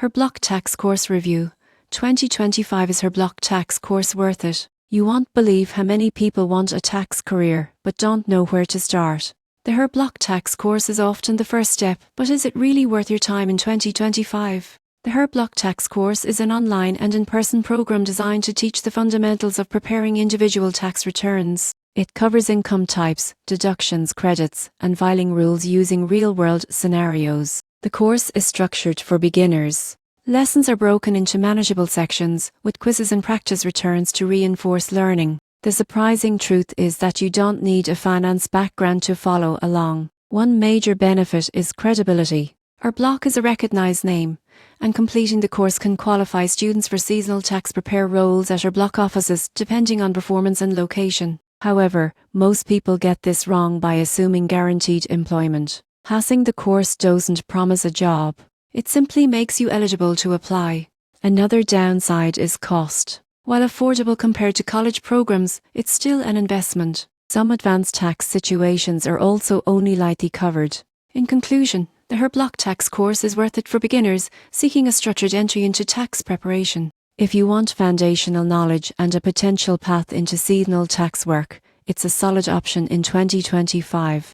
Her Block Tax Course Review 2025. Is her Block Tax course worth it? You won't believe how many people want a tax career but don't know where to start. The Her Block Tax course is often the first step, but is it really worth your time in 2025? The Her Block Tax course is an online and in-person program designed to teach the fundamentals of preparing individual tax returns. It covers income types, deductions, credits, and filing rules using real-world scenarios. The course is structured for beginners. Lessons are broken into manageable sections, with quizzes and practice returns to reinforce learning. The surprising truth is that you don't need a finance background to follow along. One major benefit is credibility. Her Block is a recognized name, and completing the course can qualify students for seasonal tax prepare roles at Her Block offices depending on performance and location. However, most people get this wrong by assuming guaranteed employment. Passing the course doesn't promise a job. It simply makes you eligible to apply. Another downside is cost. While affordable compared to college programs, it's still an investment. Some advanced tax situations are also only lightly covered. In conclusion, the Her Block Tax course is worth it for beginners seeking a structured entry into tax preparation. If you want foundational knowledge and a potential path into seasonal tax work, it's a solid option in 2025.